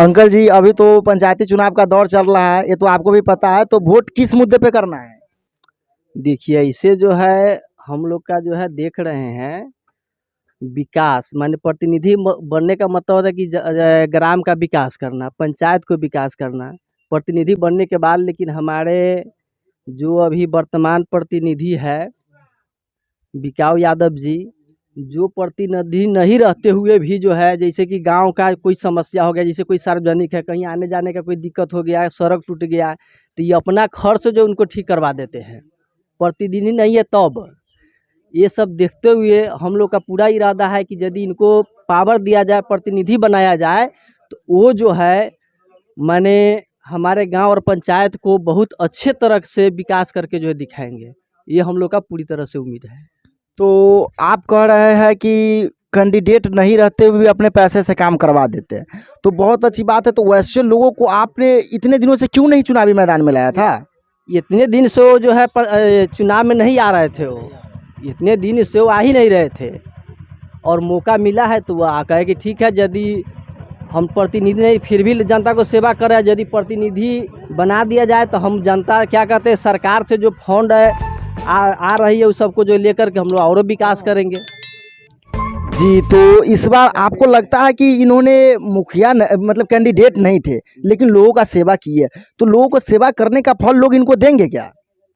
Uncle जी, अभी तो पंचायती चुनाव का दौर चल रहा है, ये तो आपको भी पता है। तो वोट किस मुद्दे पे करना है? देखिए इसे जो है हम लोग का जो है देख रहे हैं विकास माने प्रतिनिधि बनने का मतलब होता है कि ग्राम का विकास करना, पंचायत को विकास करना प्रतिनिधि बनने के बाद। लेकिन हमारे जो अभी वर्तमान प्रतिनिधि है बिकाऊ यादव जी, जो प्रतिनिधि नहीं रहते हुए भी जो है, जैसे कि गांव का कोई समस्या हो गया, जैसे कोई सार्वजनिक है, कहीं आने जाने का कोई दिक्कत हो गया है, सड़क टूट गया है, तो ये अपना खर्च जो उनको ठीक करवा देते हैं। प्रतिनिधि नहीं है तब ये सब देखते हुए हम लोग का पूरा इरादा है कि यदि इनको पावर दिया जाए, प्रतिनिधि बनाया जाए, तो वो जो है माने हमारे गांव और पंचायत को बहुत अच्छे तरह से विकास करके जो है दिखाएंगे। ये हम लोग का पूरी तरह से उम्मीद है। तो आप कह रहे हैं कि कैंडिडेट नहीं रहते हुए भी अपने पैसे से काम करवा देते हैं, तो बहुत अच्छी बात है। तो वैसे लोगों को आपने इतने दिनों से क्यों नहीं चुनावी मैदान में लाया था? इतने दिन से वो जो है चुनाव में नहीं आ रहे थे, वो इतने दिन से वो आ ही नहीं रहे थे, और मौका मिला है तो वो आ कहे कि ठीक है, यदि हम प्रतिनिधि नहीं फिर भी जनता को सेवा कर रहे हैं, यदि प्रतिनिधि बना दिया जाए तो हम जनता क्या कहते हैं, सरकार से जो फंड है आ रही है उस सबको जो लेकर के हम लोग और विकास करेंगे। जी, तो इस बार आपको लगता है कि इन्होंने मतलब कैंडिडेट नहीं थे लेकिन लोगों का सेवा की है, तो लोगों को सेवा करने का फल लोग इनको देंगे क्या?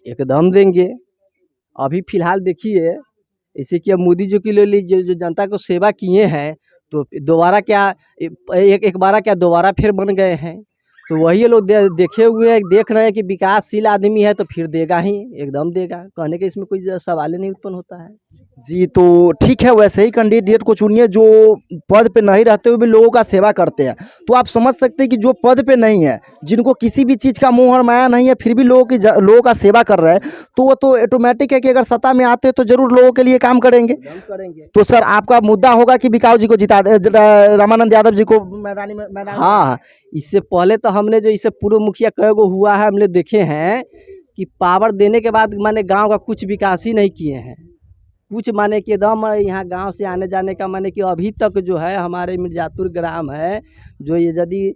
एकदम देंगे। अभी फिलहाल देखिए, जैसे कि अब मोदी जी की ले लीजिए, जो जनता को सेवा किए हैं, तो दोबारा क्या एक बार क्या दोबारा फिर बन गए हैं। तो वही लोग देखे हुए हैं, देख रहे हैं कि विकासशील आदमी है तो फिर देगा ही, एकदम देगा। कहने के इसमें कोई सवाल ही नहीं उत्पन्न होता है। जी, तो ठीक है, वैसे ही कैंडिडेट को चुनिए जो पद पे नहीं रहते हुए भी लोगों का सेवा करते हैं। तो आप समझ सकते हैं कि जो पद पे नहीं है, जिनको किसी भी चीज़ का मोह और माया नहीं है, फिर भी लोगों का सेवा कर रहे हैं, तो वो तो ऑटोमेटिक है कि अगर सत्ता में आते हैं तो जरूर लोगों के लिए काम करेंगे। तो सर, आपका मुद्दा होगा कि बिकाऊ जी को रामानंद यादव जी को मैदान। हाँ, इससे पहले तो हमने जो इससे पूर्व मुखिया कई गो हुआ है, हमने देखे हैं कि पावर देने के बाद माने गांव का कुछ विकास ही नहीं किए हैं। कुछ माने कि एकदम यहाँ गांव से आने जाने का माने कि अभी तक जो है हमारे मिर्जापुर ग्राम है, जो ये यदि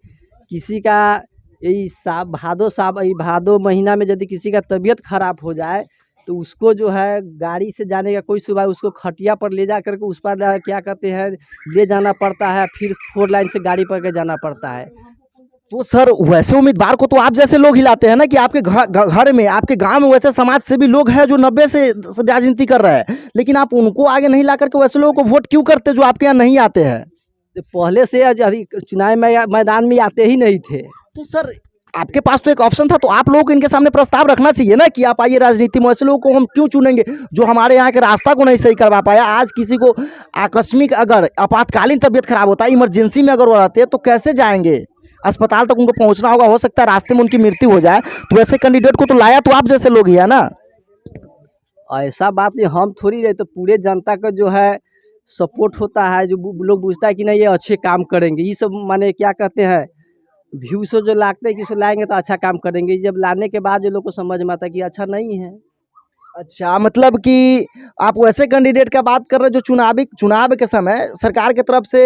किसी का यही भादो महीना में यदि किसी का तबीयत खराब हो जाए, तो उसको जो है गाड़ी से जाने का कोई सुविधा, उसको खटिया पर ले जा करके उस पर क्या कहते हैं ले जाना पड़ता है, फिर 4 लाइन से गाड़ी पकड़ के जाना पड़ता है। तो सर, वैसे उम्मीदवार को तो आप जैसे लोग हिलाते हैं ना, कि आपके घर में, आपके गांव में वैसे समाज से भी लोग हैं जो 90 से राजनीति कर रहे हैं, लेकिन आप उनको आगे नहीं ला करके वैसे लोगों को वोट क्यों करते जो आपके यहाँ नहीं आते हैं? पहले से चुनाव मैदान में आते ही नहीं थे। तो सर, आपके पास तो एक ऑप्शन था, तो आप लोगों को इनके सामने प्रस्ताव रखना चाहिए ना कि आप आइए राजनीति में। ऐसे लोगों को हम क्यों चुनेंगे जो हमारे यहाँ के रास्ता को नहीं सही करवा पाया? आज किसी को आकस्मिक अगर आपातकालीन तबीयत खराब होता है, इमरजेंसी में अगर वो रहते हैं, तो कैसे जाएंगे? अस्पताल तक उनको पहुंचना होगा, हो सकता है रास्ते में उनकी मृत्यु हो जाए। तो ऐसे कैंडिडेट को तो लाया तो आप जैसे लोग ही है ना। ऐसा बात नहीं, हम थोड़ी रहे, तो पूरे जनता का जो है सपोर्ट होता है, जो लोग पूछता है कि नहीं ये अच्छे काम करेंगे, ये सब माने क्या कहते हैं व्यू से जो लागते हैं कि इसे लाएंगे तो अच्छा काम करेंगे। जब लाने के बाद जो लोग को समझ में आता है कि अच्छा नहीं है। अच्छा, मतलब कि आप वैसे कैंडिडेट का बात कर रहे हैं जो चुनाव के समय सरकार की तरफ से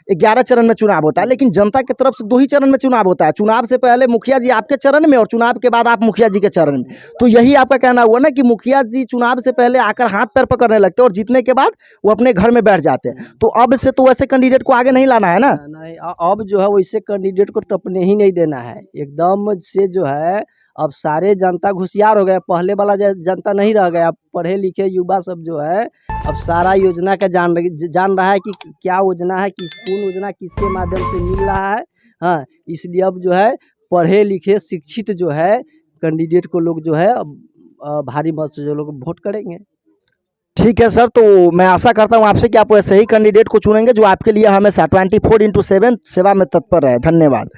11 चरण में चुनाव होता है, लेकिन जनता की तरफ से 2 ही चरण में चुनाव होता है। चुनाव से पहले मुखिया जी आपके चरण में और चुनाव के बाद आप मुखिया जी के चरण में। तो यही आपका कहना हुआ ना कि मुखिया जी चुनाव से पहले आकर हाथ पैर पकड़ने लगते हैं और जीतने के बाद वो अपने घर में बैठ जाते हैं। तो अब से तो वैसे कैंडिडेट को आगे नहीं लाना है ना? नहीं, अब जो है वैसे कैंडिडेट को टपने ही नहीं देना है एकदम से। जो है अब सारे जनता होशियार हो गए, पहले वाला जनता नहीं रह गया। पढ़े लिखे युवा सब जो है अब सारा योजना का जान रहा है कि क्या योजना है, कौन योजना किसके माध्यम से मिल रहा है। हाँ, इसलिए अब जो है पढ़े लिखे शिक्षित जो है कैंडिडेट को लोग जो है अब भारी मत से जो लोग वोट करेंगे। ठीक है सर, तो मैं आशा करता हूँ आपसे कि आप वैसे ही कैंडिडेट को चुनेंगे जो आपके लिए हमेशा 24/7 सेवा में तत्पर रहे। धन्यवाद।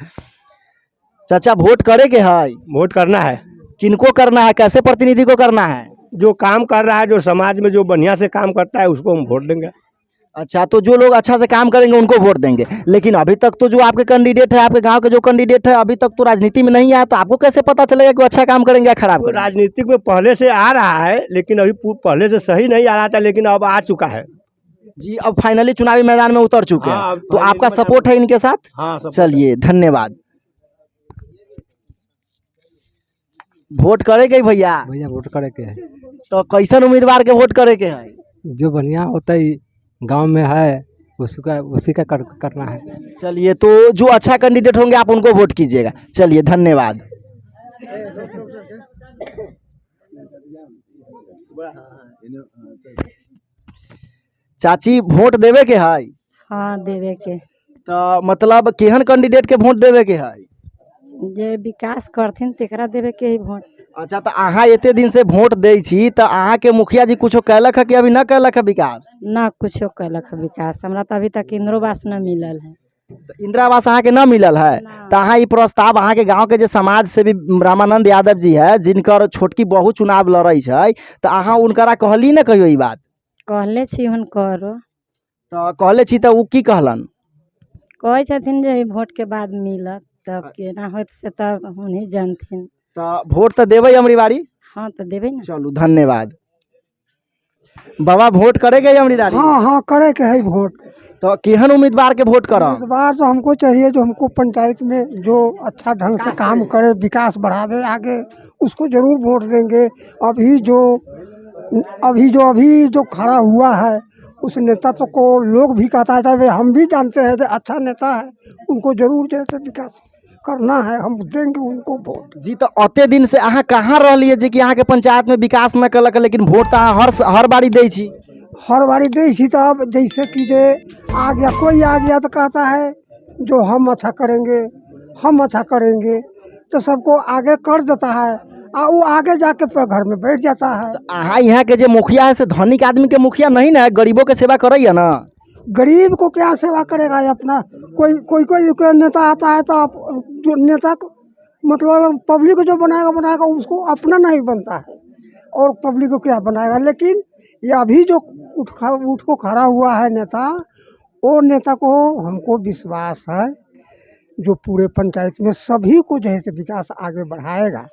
चाचा, वोट करे के है? वोट करना है। किनको करना है, कैसे प्रतिनिधि को करना है? जो काम कर रहा है, जो समाज में जो बढ़िया से काम करता है उसको हम वोट देंगे। अच्छा, तो जो लोग अच्छा से काम करेंगे उनको वोट देंगे। लेकिन अभी तक तो जो आपके कैंडिडेट है, आपके गांव के जो कैंडिडेट है, अभी तक तो राजनीति में नहीं आया, तो आपको कैसे पता चलेगा कि वो अच्छा काम करेंगे या खराब करेंगे? राजनीतिक में पहले से आ रहा है, लेकिन अभी पहले से सही नहीं आ रहा था, लेकिन अब आ चुका है। जी अब फाइनली चुनावी मैदान में उतर चुके हैं, हाँ, अब तो finally आपका मैदान सपोर्ट है इनके साथ? हाँ सब चलिए धन्यवाद। वोट करेंगे भैया? भैया वोट करे के है तो कैसन उम्मीदवार के वोट करे के है? जो बढ़िया होता है गांव में है उसी का करना है। चलिए तो जो अच्छा कैंडिडेट होंगे आप उनको वोट कीजिएगा। चलिए धन्यवाद। चाची वोट देवे के है? हाँ देवे के, तो मतलब केहन कैंडिडेट के वोट देवे के है? जे विकास करथिन तेकरा देवे के ही वोट। अच्छा तो अहाँ एते दिन से वोट दे छी तो अहाँ के मुखिया जी कुछो कहलक है कि अभी न कहलक है विकास? ना कुछो कैलक है विकास, हमरा तो अभी तक इंद्रोवास न मिलल है। तो इंदिरा आवास अहाँ के न मिलल है? ना। तो अहाँ ई प्रस्ताव अहाँ के गांव के जे समाज सेवी रामानंद यादव जी है जिनकर छोटकी बहू चुनाव लड़ै छै, तो अहाँ उनकरा कहली न कहियो ई बात? कहले छी हुनकर, तो कहले छी तो उ की कहलन? कहै छथिन जे ई वोट के बाद मिलत, तब केना होत से तब उन्हीं जानथिन। तो वोट तो देबै अमरी बारी? हाँ तो देवे ना। चलू धन्यवाद। बाबा वोट करेंगे अमरीदारी? हाँ हाँ करे के है वोट। तो केहन उम्मीदवार के वोट करब? इस बार तो हमको चाहिए जो हमको पंचायत में जो अच्छा ढंग से काम करे, विकास बढ़ावे आगे, उसको जरूर वोट देंगे। अभी जो खड़ा हुआ है उस नेता तो को लोग भी कहता है, वे हम भी जानते हैं कि अच्छा नेता है, उनको जरूर जैसे विकास करना है, हम देंगे उनको वोट। जी तो अते दिन से अहाँ कहाँ रहलिए जे कि अहाँ के पंचायत में विकास न कलक, लेकिन वोट तो अहाँ हर बारी दै छी? हर बारी दे छी, तो अब जैसे कि जे आ गया, कोई आ गया तो कहता है जो हम अच्छा करेंगे, तो सबको आगे कर देता है और वो आगे जाके घर में बैठ जाता है। अहाँ यहाँ के जे मुखिया है से धनिक आदमी के मुखिया नहीं ना, गरीबों के सेवा करैया ना? गरीब को क्या सेवा करेगा ये अपना? कोई नेता आता है तो जो नेता को मतलब पब्लिक को जो बनाएगा उसको अपना नहीं बनता है, और पब्लिक को क्या बनाएगा। लेकिन ये अभी जो उठ को खड़ा हुआ है नेता, वो नेता को हमको विश्वास है जो पूरे पंचायत में सभी को जैसे विकास आगे बढ़ाएगा,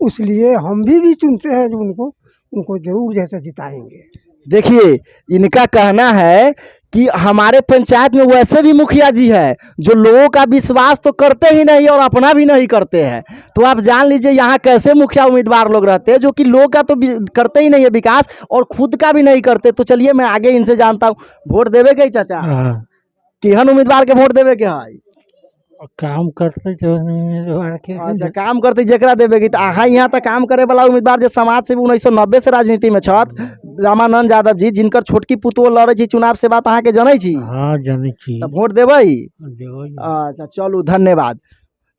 इसलिए हम भी चुनते हैं जो उनको जरूर जैसे जिताएंगे। देखिए इनका कहना है कि हमारे पंचायत में वैसे भी मुखिया जी है जो लोगों का विश्वास तो करते ही नहीं और अपना भी नहीं करते हैं। तो आप जान लीजिए यहाँ कैसे मुखिया उम्मीदवार लोग रहते हैं जो कि लोग का तो करते ही नहीं है विकास और खुद का भी नहीं करते। तो चलिए मैं आगे इनसे जानता हूँ। वोट देवे के चाचा? केहन उम्मीदवार के वोट देवे के है? काम करते जो अच्छा काम करते जकरा देवे की। तो अहाँ यहाँ तक काम करे वाला उम्मीदवार जो समाज से 1990 से राजनीति में छत रामानंद यादव जी, जिनकर छोटकी पुतोह लड़े छी चुनाव से, बात अहाँ के जानै छी? हाँ जानी छी तो वोट देबै? देवई अच्छा चलू धन्यवाद।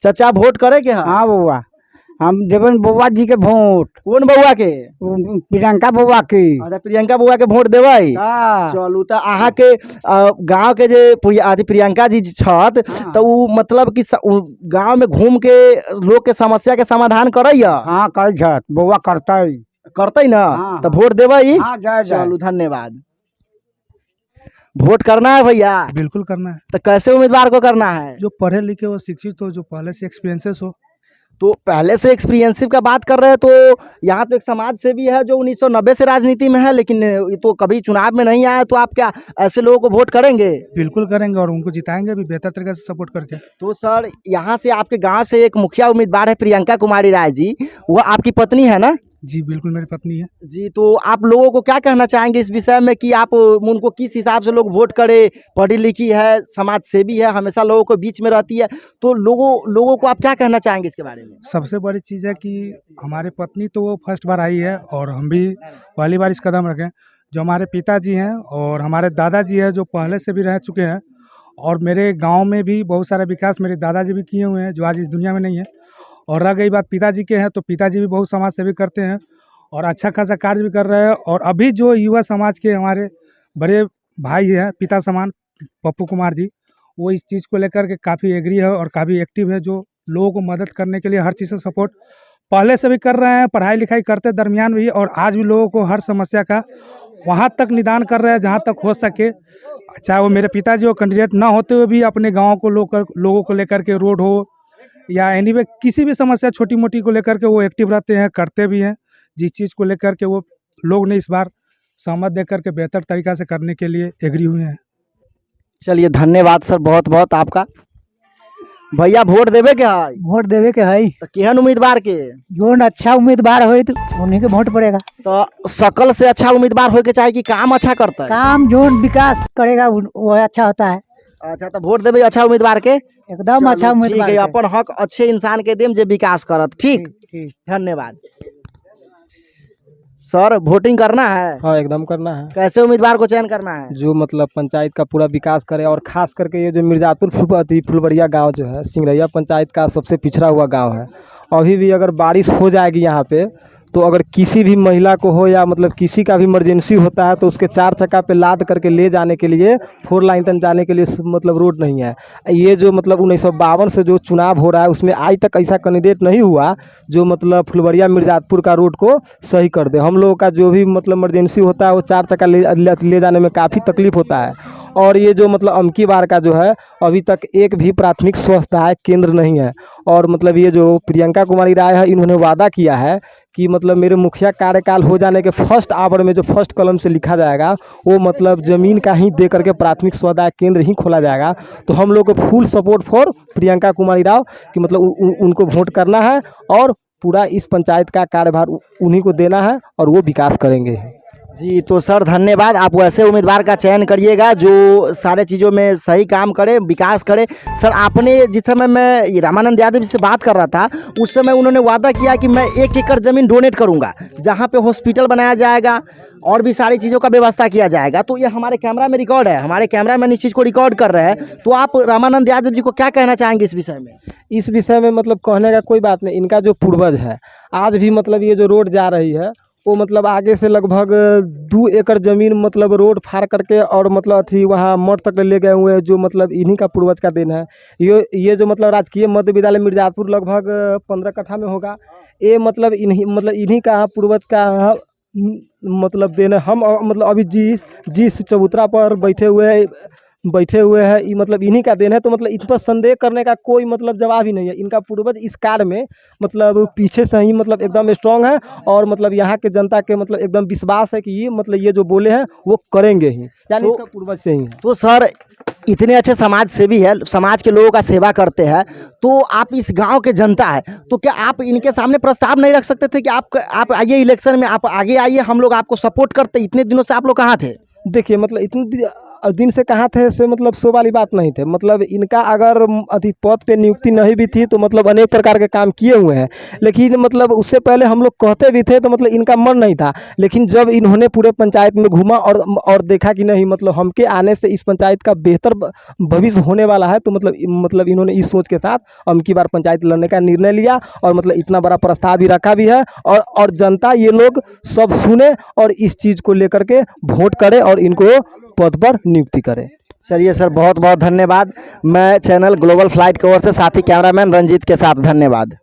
चाचा वोट करे के है? हाँ बउआ, हम देवन बउआ जी के वोट। कौन बउआ के? प्रियंका बउआ के। अच्छा प्रियंका बउआ के वोट देबै? हाँ। चलू तो अहाँ के गांव के जे प्रियंका जी छत, तो उ मतलब कि गांव में घूम के लोग के समस्या के समाधान करैया? हाँ कर छत, बउआ करतै ना? हाँ, तो वोट देबै? हाँ जय चलू धन्यवाद। वोट करना है भैया? बिल्कुल करना है। तो कैसे उम्मीदवार को करना है? जो पढ़े लिखे हो, शिक्षित हो, जो पहले से एक्सपीरियंसेस हो। तो पहले से एक्सपीरियंसिव का बात कर रहे हैं, तो यहाँ तो एक समाज सेवी है जो 1990 से राजनीति में है, लेकिन ये तो कभी चुनाव में नहीं आया। तो आप क्या ऐसे लोगों को वोट करेंगे? बिल्कुल करेंगे और उनको जिताएंगे भी बेहतर तरीके से सपोर्ट करके। तो सर यहाँ से आपके गांव से एक मुखिया उम्मीदवार है प्रियंका कुमारी राय जी, वो आपकी पत्नी है ना? जी बिल्कुल मेरी पत्नी है। जी तो आप लोगों को क्या कहना चाहेंगे इस विषय में कि आप उनको किस हिसाब से लोग वोट करे? पढ़ी लिखी है, समाज सेवी है, हमेशा लोगों को बीच में रहती है, तो लोगों को आप क्या कहना चाहेंगे इसके बारे में? सबसे बड़ी चीज़ है कि हमारे पत्नी तो वो फर्स्ट बार आई है और हम भी पहली बार इस कदम रखें। जो हमारे पिताजी हैं और हमारे दादाजी हैं जो पहले से भी रह चुके हैं, और मेरे गाँव में भी बहुत सारा विकास मेरे दादाजी भी किए हुए हैं जो आज इस दुनिया में नहीं है। और रह गई बात पिताजी के हैं, तो पिताजी भी बहुत समाज सेवी करते हैं और अच्छा खासा कार्य भी कर रहे हैं। और अभी जो युवा समाज के हमारे बड़े भाई हैं पिता समान पप्पू कुमार जी, वो इस चीज़ को लेकर के काफ़ी एग्री है और काफ़ी एक्टिव है, जो लोगों को मदद करने के लिए हर चीज़ से सपोर्ट पहले से भी कर रहे हैं, पढ़ाई लिखाई करते दरमियान भी, और आज भी लोगों को हर समस्या का वहाँ तक निदान कर रहे हैं जहाँ तक हो सके। चाहे वो मेरे पिताजी वो कैंडिडेट ना होते हुए भी अपने गाँव को लोगों को लेकर के रोड हो या एनीवे किसी भी समस्या छोटी मोटी को लेकर के वो एक्टिव रहते हैं, करते भी हैं। जिस चीज़ को लेकर के वो लोग ने इस बार सहमत दे करके बेहतर तरीक़ा से करने के लिए एग्री हुए हैं। चलिए धन्यवाद सर, बहुत बहुत आपका। भैया वोट देवे के है वोट देवे के है तो केहन उम्मीदवार के? जोन अच्छा उम्मीदवार हो तो उन्हीं के वोट पड़ेगा। तो शकल से अच्छा उम्मीदवार होके चाहे कि काम अच्छा करता है? काम जोन विकास करेगा वो अच्छा होता है। अच्छा, तो वोट देवे अच्छा उम्मीदवार के? एकदम अच्छा चलो, ठीक उम्मीदवार है, के। अपन हक अच्छे इंसान के देम जे विकास करत। ठीक, ठीक। धन्यवाद। सर वोटिंग करना है? हाँ एकदम करना है। कैसे उम्मीदवार को चयन करना है? जो मतलब पंचायत का पूरा विकास करे, और खास करके ये जो मिर्जापुर फुलबड़िया गांव जो है सिंगरैया पंचायत का सबसे पिछड़ा हुआ गांव है। अभी भी अगर बारिश हो जाएगी यहाँ पे, तो अगर किसी भी महिला को हो या मतलब किसी का भी इमरजेंसी होता है तो उसके 4 चक्का पे लाद करके ले जाने के लिए 4 लाइन तक जाने के लिए मतलब रोड नहीं है। ये जो मतलब 1952 से जो चुनाव हो रहा है उसमें आज तक ऐसा कैंडिडेट नहीं हुआ जो मतलब फुलबड़िया मिर्जापुर का रोड को सही कर दे। हम लोगों का जो भी मतलब इमरजेंसी होता है वो 4 चक्का ले जाने में काफ़ी तकलीफ होता है। और ये जो मतलब अमकी बार का जो है अभी तक एक भी प्राथमिक स्वास्थ्य केंद्र नहीं है। और मतलब ये जो प्रियंका कुमारी राय है, इन्होंने वादा किया है कि मतलब मेरे मुखिया कार्यकाल हो जाने के फर्स्ट आवर में जो फर्स्ट कलम से लिखा जाएगा वो मतलब ज़मीन का ही दे करके प्राथमिक स्वास्थ्य केंद्र ही खोला जाएगा। तो हम लोग को full support for Priyanka Kumari Rao कि मतलब उनको वोट करना है और पूरा इस पंचायत का कार्यभार उन्हीं को देना है और वो विकास करेंगे। जी तो सर धन्यवाद। आप वैसे उम्मीदवार का चयन करिएगा जो सारे चीज़ों में सही काम करे, विकास करे। सर आपने जिस समय मैं रामानंद यादव जी से बात कर रहा था उस समय उन्होंने वादा किया कि मैं 1 एकड़ ज़मीन डोनेट करूंगा जहां पे हॉस्पिटल बनाया जाएगा और भी सारी चीज़ों का व्यवस्था किया जाएगा। तो ये हमारे कैमरा में रिकॉर्ड है, हमारे कैमरा मैन इस चीज़ को रिकॉर्ड कर रहे हैं। तो आप रामानंद यादव जी को क्या कहना चाहेंगे इस विषय में? इस विषय में मतलब कहने का कोई बात नहीं। इनका जो पूर्वज है आज भी मतलब ये जो रोड जा रही है वो मतलब आगे से लगभग 2 एकड़ ज़मीन मतलब रोड फाड़ करके और मतलब अथी वहाँ मठ तक ले गए हुए हैं, जो मतलब इन्हीं का पूर्वज का देन है। ये जो मतलब राजकीय मध्य विद्यालय मिर्जापुर लगभग 15 कट्ठा में होगा। ये मतलब इन्हीं का पूर्वज का मतलब देन है। हम मतलब अभी जिस चबूतरा पर बैठे हुए हैं ये मतलब इन्हीं का देन है। तो मतलब इन पर संदेह करने का कोई मतलब जवाब ही नहीं है। इनका पूर्वज इस कार्य में मतलब पीछे से ही मतलब एकदम स्ट्रांग है और मतलब यहाँ के जनता के मतलब एकदम विश्वास है कि ये मतलब ये जो बोले हैं वो करेंगे ही, यानी इसका पूर्वज से ही है। तो सर इतने अच्छे समाज सेवी है, समाज के लोगों का सेवा करते हैं, तो आप इस गांव के जनता है, तो क्या आप इनके सामने प्रस्ताव नहीं रख सकते थे कि आप आइए इलेक्शन में, आप आगे आइए, हम लोग आपको सपोर्ट करते। इतने दिनों से आप लोग कहाँ थे? देखिए मतलब इतने दिन से कहाँ थे से मतलब सो वाली बात नहीं थे। मतलब इनका अगर अति पद पे नियुक्ति नहीं भी थी तो मतलब अनेक प्रकार के काम किए हुए हैं, लेकिन मतलब उससे पहले हम लोग कहते भी थे तो मतलब इनका मन नहीं था। लेकिन जब इन्होंने पूरे पंचायत में घूमा और देखा कि नहीं मतलब हमके आने से इस पंचायत का बेहतर भविष्य होने वाला है, तो मतलब इन्होंने इस सोच के साथ अबकी बार पंचायत लड़ने का निर्णय लिया और मतलब इतना बड़ा प्रस्ताव भी रखा भी है। और जनता ये लोग सब सुने और इस चीज़ को लेकर के वोट करे और इनको पद पर नियुक्ति करे। चलिए सर बहुत बहुत धन्यवाद। मैं चैनल ग्लोबल फ्लाइट की ओर से साथी कैमरामैन रंजीत के साथ, धन्यवाद।